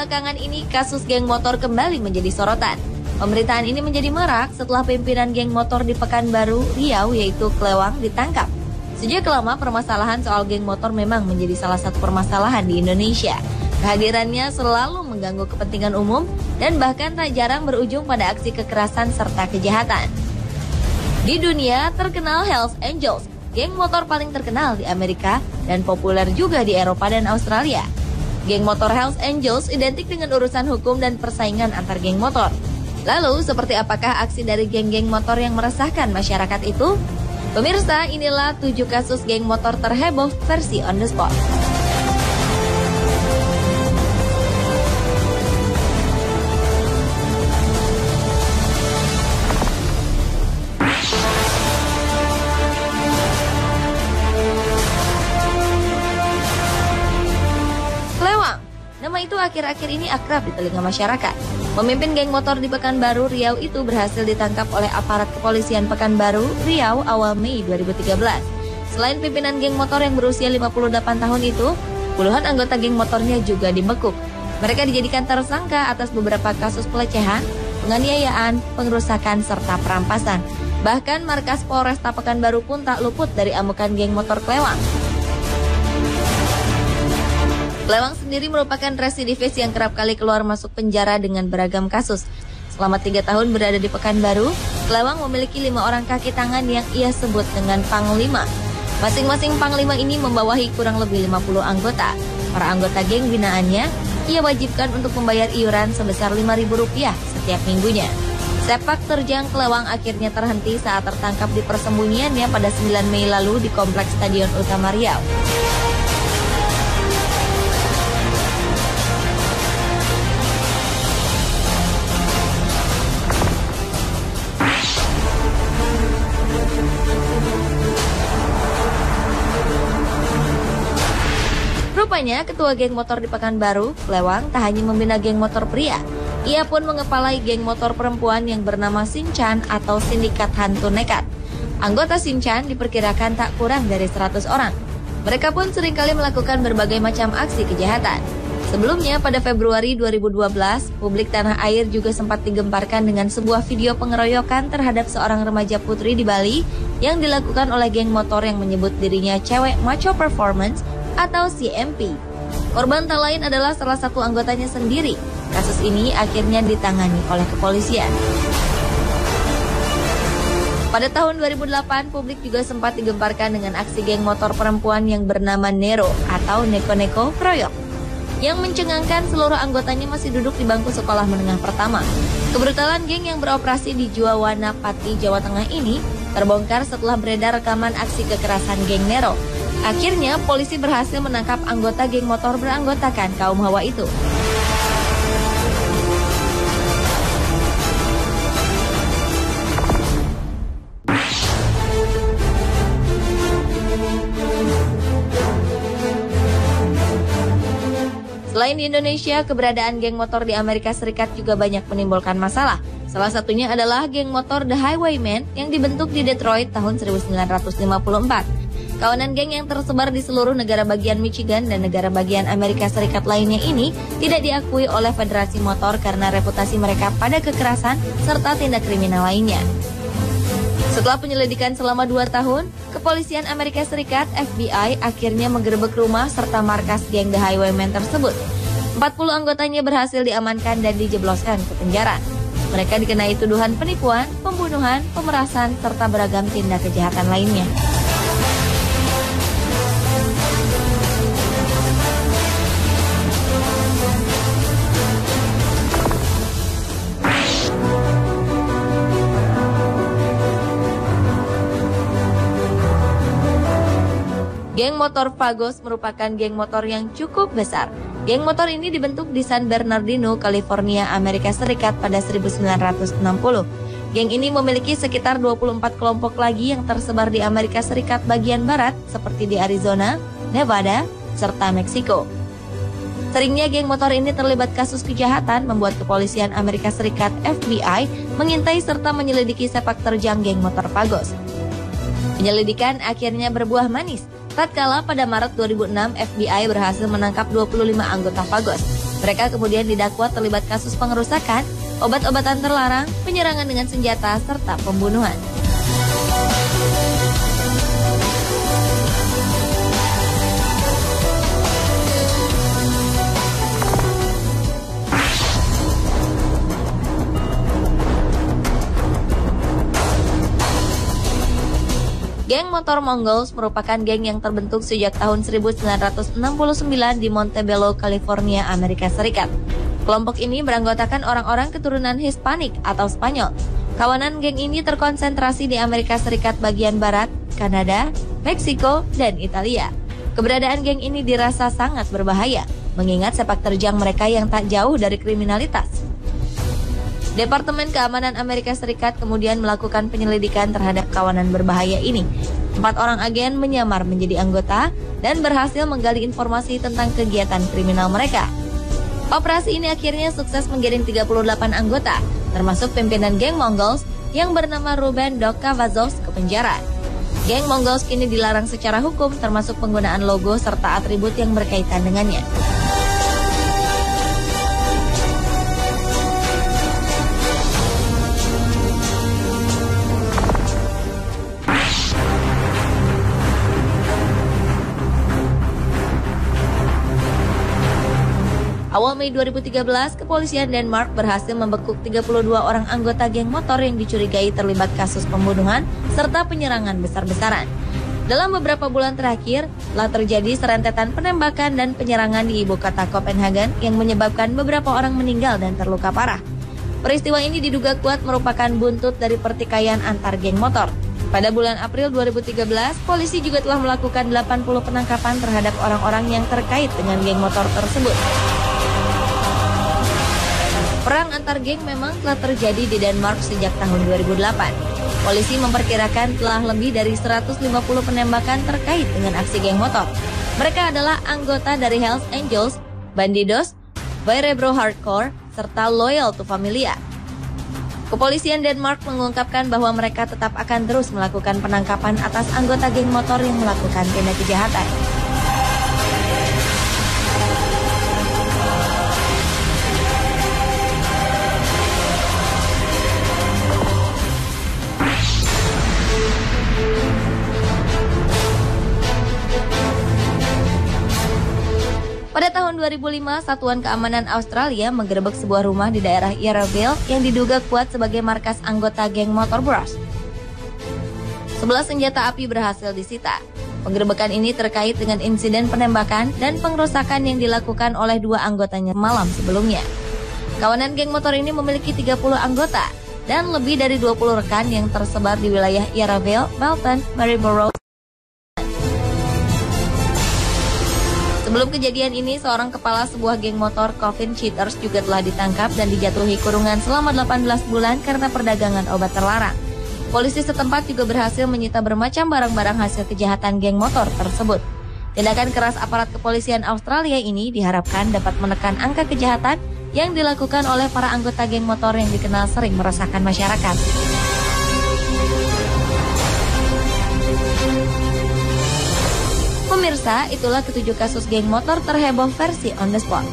belakangan ini kasus geng motor kembali menjadi sorotan. Pemberitaan ini menjadi marak setelah pimpinan geng motor di Pekanbaru, Riau yaitu Klewang ditangkap. Sejak lama permasalahan soal geng motor memang menjadi salah satu permasalahan di Indonesia. Kehadirannya selalu mengganggu kepentingan umum dan bahkan tak jarang berujung pada aksi kekerasan serta kejahatan. Di dunia terkenal Hells Angels, geng motor paling terkenal di Amerika dan populer juga di Eropa dan Australia. Geng motor Hells Angels identik dengan urusan hukum dan persaingan antar geng motor. Lalu, seperti apakah aksi dari geng-geng motor yang meresahkan masyarakat itu? Pemirsa, inilah 7 kasus geng motor terheboh versi On The Spot. Klewang, nama itu akhir-akhir ini akrab di telinga masyarakat. Pemimpin geng motor di Pekanbaru, Riau itu berhasil ditangkap oleh aparat kepolisian Pekanbaru, Riau awal Mei 2013. Selain pimpinan geng motor yang berusia 58 tahun itu, puluhan anggota geng motornya juga dibekuk. Mereka dijadikan tersangka atas beberapa kasus pelecehan, penganiayaan, pengerusakan, serta perampasan. Bahkan markas Polresta Pekanbaru pun tak luput dari amukan geng motor Klewang. Klewang sendiri merupakan residivis yang kerap kali keluar masuk penjara dengan beragam kasus. Selama 3 tahun berada di Pekanbaru, Klewang memiliki 5 orang kaki tangan yang ia sebut dengan Panglima. Masing-masing Panglima ini membawahi kurang lebih 50 anggota. Para anggota geng binaannya, ia wajibkan untuk membayar iuran sebesar Rp5.000 setiap minggunya. Sepak terjang Klewang akhirnya terhenti saat tertangkap di persembunyiannya pada 9 Mei lalu di Kompleks Stadion Utama Riau. Rupanya, ketua geng motor di Pekanbaru, Klewang, tak hanya membina geng motor pria. Ia pun mengepalai geng motor perempuan yang bernama Sinchan atau Sindikat Hantu Nekat. Anggota Sinchan diperkirakan tak kurang dari 100 orang. Mereka pun seringkali melakukan berbagai macam aksi kejahatan. Sebelumnya, pada Februari 2012, publik tanah air juga sempat digemparkan dengan sebuah video pengeroyokan terhadap seorang remaja putri di Bali yang dilakukan oleh geng motor yang menyebut dirinya Cewek Macho Performance atau CMP. Korban tak lain adalah salah satu anggotanya sendiri. Kasus ini akhirnya ditangani oleh kepolisian. Pada tahun 2008, publik juga sempat digemparkan dengan aksi geng motor perempuan yang bernama Nero atau Neko-Neko Kroyok, yang mencengangkan seluruh anggotanya masih duduk di bangku sekolah menengah pertama. Kebrutalan geng yang beroperasi di Juawana, Pati, Jawa Tengah ini terbongkar setelah beredar rekaman aksi kekerasan geng Nero. Akhirnya, polisi berhasil menangkap anggota geng motor beranggotakan kaum Hawa itu. Selain di Indonesia, keberadaan geng motor di Amerika Serikat juga banyak menimbulkan masalah. Salah satunya adalah geng motor The Highwaymen yang dibentuk di Detroit tahun 1954. Kawanan geng yang tersebar di seluruh negara bagian Michigan dan negara bagian Amerika Serikat lainnya ini tidak diakui oleh Federasi Motor karena reputasi mereka pada kekerasan serta tindak kriminal lainnya. Setelah penyelidikan selama 2 tahun, Kepolisian Amerika Serikat FBI akhirnya menggerebek rumah serta markas geng The Highwaymen tersebut. 40 anggotanya berhasil diamankan dan dijebloskan ke penjara. Mereka dikenai tuduhan penipuan, pembunuhan, pemerasan, serta beragam tindak kejahatan lainnya. Geng motor Vagos merupakan geng motor yang cukup besar. Geng motor ini dibentuk di San Bernardino, California, Amerika Serikat pada 1960. Geng ini memiliki sekitar 24 kelompok lagi yang tersebar di Amerika Serikat bagian barat seperti di Arizona, Nevada, serta Meksiko. Seringnya geng motor ini terlibat kasus kejahatan membuat Kepolisian Amerika Serikat FBI mengintai serta menyelidiki sepak terjang geng motor Vagos. Penyelidikan akhirnya berbuah manis. Tatkala pada Maret 2006 FBI berhasil menangkap 25 anggota Vagos. Mereka kemudian didakwa terlibat kasus pengerusakan, obat-obatan terlarang, penyerangan dengan senjata, serta pembunuhan. Geng motor Mongols merupakan geng yang terbentuk sejak tahun 1969 di Montebello, California, Amerika Serikat. Kelompok ini beranggotakan orang-orang keturunan Hispanik atau Spanyol. Kawanan geng ini terkonsentrasi di Amerika Serikat bagian barat, Kanada, Meksiko, dan Italia. Keberadaan geng ini dirasa sangat berbahaya, mengingat sepak terjang mereka yang tak jauh dari kriminalitas. Departemen Keamanan Amerika Serikat kemudian melakukan penyelidikan terhadap kawanan berbahaya ini. 4 orang agen menyamar menjadi anggota dan berhasil menggali informasi tentang kegiatan kriminal mereka. Operasi ini akhirnya sukses menggiring 38 anggota, termasuk pimpinan geng Mongols yang bernama Ruben Doc Cavazos ke penjara. Geng Mongols kini dilarang secara hukum, termasuk penggunaan logo serta atribut yang berkaitan dengannya. Awal Mei 2013, kepolisian Denmark berhasil membekuk 32 orang anggota geng motor yang dicurigai terlibat kasus pembunuhan serta penyerangan besar-besaran. Dalam beberapa bulan terakhir, telah terjadi serentetan penembakan dan penyerangan di ibu kota Copenhagen yang menyebabkan beberapa orang meninggal dan terluka parah. Peristiwa ini diduga kuat merupakan buntut dari pertikaian antar geng motor. Pada bulan April 2013, polisi juga telah melakukan 80 penangkapan terhadap orang-orang yang terkait dengan geng motor tersebut. Perang antar geng memang telah terjadi di Denmark sejak tahun 2008. Polisi memperkirakan telah lebih dari 150 penembakan terkait dengan aksi geng motor. Mereka adalah anggota dari Hells Angels, Bandidos, Verebro Hardcore, serta Loyal to Familia. Kepolisian Denmark mengungkapkan bahwa mereka tetap akan terus melakukan penangkapan atas anggota geng motor yang melakukan tindak kejahatan. Pada tahun 2005, Satuan Keamanan Australia menggerebek sebuah rumah di daerah Yarraville yang diduga kuat sebagai markas anggota geng motor Bros. 11 senjata api berhasil disita. Penggerebekan ini terkait dengan insiden penembakan dan pengerusakan yang dilakukan oleh 2 anggotanya malam sebelumnya. Kawanan geng motor ini memiliki 30 anggota dan lebih dari 20 rekan yang tersebar di wilayah Yarraville, Melton, Maryborough. Sebelum kejadian ini, seorang kepala sebuah geng motor, Coffin Cheaters, juga telah ditangkap dan dijatuhi kurungan selama 18 bulan karena perdagangan obat terlarang. Polisi setempat juga berhasil menyita bermacam barang-barang hasil kejahatan geng motor tersebut. Tindakan keras aparat kepolisian Australia ini diharapkan dapat menekan angka kejahatan yang dilakukan oleh para anggota geng motor yang dikenal sering meresahkan masyarakat. Pemirsa, itulah ketujuh kasus geng motor terheboh versi On The Spot.